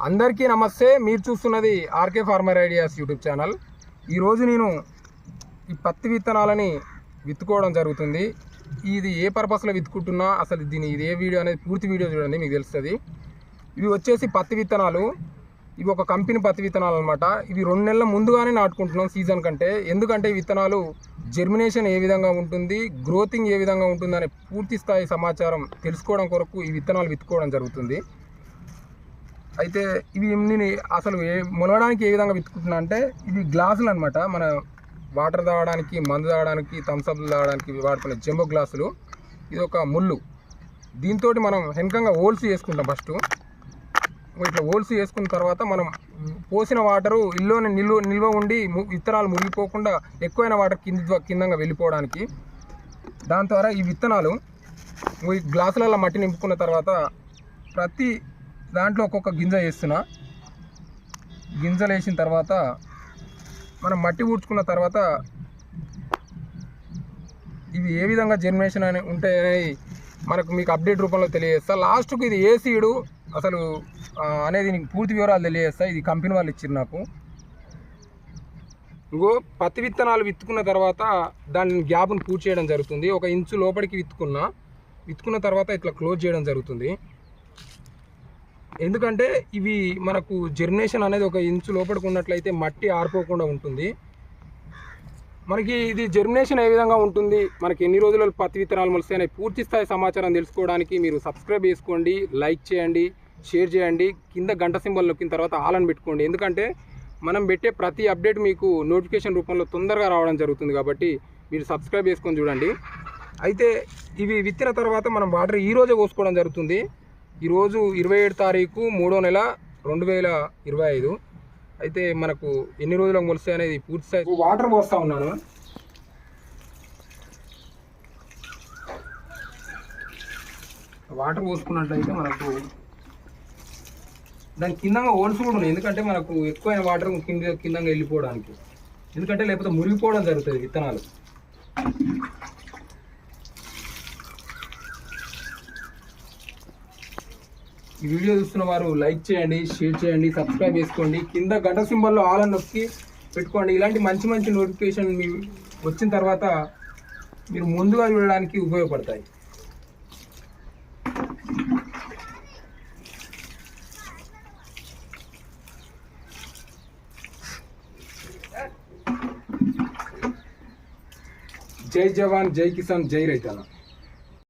అందరికీ నమస్తే. మీరు చూస్తున్నది RK farmer ideas YouTube channel. ఈరోజు నేను ఈ పత్తి విత్తనాలని విత్తుకోవడం జరుగుతుంది. ఇది ఏ పర్పస్లో విత్తుకుంటున్నా, అసలు ఇది ఏ వీడియో అనేది పూర్తి వీడియో చూడండి, మీకు తెలుస్తుంది. ఇవి వచ్చేసి పత్తి విత్తనాలు. ఇవి ఒక కంపెనీ పత్తి విత్తనాలు అనమాట. ఇవి 2 నెలల ముందుగానే నాటుకుంటున్నాం సీజన్ కంటే. ఎందుకంటే ఈ విత్తనాలు జర్మినేషన్ ఏ విధంగా ఉంటుంది, గ్రోతింగ్ ఏ విధంగా ఉంటుంది అనే పూర్తి స్థాయి సమాచారం తెలుసుకోవడం కొరకు ఈ విత్తనాలు విత్తుకోవడం జరుగుతుంది. అయితే ఇవి నేను అసలు మొలవడానికి ఏ విధంగా విత్తుకుంటున్నా అంటే, ఇవి గ్లాసులు అనమాట. మన వాటర్ తాగడానికి, మందు తాగడానికి, థమ్స్అప్లు తాగడానికి వాడుకునే జంబో గ్లాసులు. ఇది ఒక ముళ్ళు. దీంతో మనం వెనకంగా హోల్స్ చేసుకుంటాం. ఫస్ట్ ఇట్లా హోల్స్ చేసుకున్న తర్వాత మనం పోసిన వాటరు ఇల్లునే నిల్వ ఉండి విత్తనాలు మురిగిపోకుండా ఎక్కువైన వాటర్ కిందంగా వెళ్ళిపోవడానికి. దాని ద్వారా ఈ విత్తనాలు ఈ గ్లాసులలో మట్టి నింపుకున్న తర్వాత ప్రతి దాంట్లో ఒక్కొక్క గింజ వేస్తున్నా. గింజలు వేసిన తర్వాత మనం మట్టి ఊడ్చుకున్న తర్వాత ఇవి ఏ విధంగా జర్మినేషన్ అని ఉంటాయని మీకు అప్డేట్ రూపంలో తెలియజేస్తా. లాస్ట్కు ఇది ఏ సీడు అసలు అనేది నీకు పూర్తి వివరాలు తెలియజేస్తా. ఇది కంపెనీ వాళ్ళు ఇచ్చారు నాకు. ఇంకో పత్తి విత్తనాలు విత్తుకున్న తర్వాత దాని గ్యాప్ను పూర్తి చేయడం జరుగుతుంది. 1 ఇంచు లోపలికి విత్తుకున్న తర్వాత ఇట్లా క్లోజ్ చేయడం జరుగుతుంది. ఎందుకంటే ఇవి మనకు జర్మినేషన్ అనేది 1 ఇంచు లోపలికి ఉన్నట్లయితే మట్టి ఆరిపోకుండా ఉంటుంది. మనకి ఇది జర్మినేషన్ ఏ విధంగా ఉంటుంది, మనకి ఎన్ని రోజులలో పత్తి విత్తనాలు మొలుస్తాయి అనే పూర్తి స్థాయి సమాచారం తెలుసుకోవడానికి మీరు సబ్స్క్రైబ్ చేసుకోండి, లైక్ చేయండి, షేర్ చేయండి. కింద గంట సింబల్ నొక్కిన తర్వాత ఆల్ అని పెట్టుకోండి. ఎందుకంటే మనం పెట్టే ప్రతి అప్డేట్ మీకు నోటిఫికేషన్ రూపంలో తొందరగా రావడం జరుగుతుంది. కాబట్టి మీరు సబ్స్క్రైబ్ చేసుకొని చూడండి. అయితే ఇవి విత్తిన తర్వాత మనం వాటర్ ఈరోజే పోసుకోవడం జరుగుతుంది. ఈరోజు 27 తారీఖు 3వ నెల 2025. అయితే మనకు ఎన్ని రోజులకు మొలుస్తాయి అనేది పూర్తి స్థాయి వాటర్ పోస్తూ ఉన్నాను. వాటర్ పోసుకున్నట్లయితే మనకు దాని కిందంగా హోల్స్ కూడా ఉన్నాయి. ఎందుకంటే మనకు ఎక్కువైన వాటర్ కిందంగా వెళ్ళిపోవడానికి. ఎందుకంటే లేకపోతే మురిగిపోవడం జరుగుతుంది విత్తనాలు. ఈ వీడియో చూస్తున్న వారు లైక్ చేయండి, షేర్ చేయండి, సబ్స్క్రైబ్ చేసుకోండి. కింద గంట సింబల్లో ఆల్ అని నొక్కి పెట్టుకోండి. ఇలాంటి మంచి నోటిఫికేషన్ మీ వచ్చిన తర్వాత మీరు ముందుగా చూడడానికి ఉపయోగపడతాయి. జై జవాన్, జై కిసాన్, జై రైతన్న.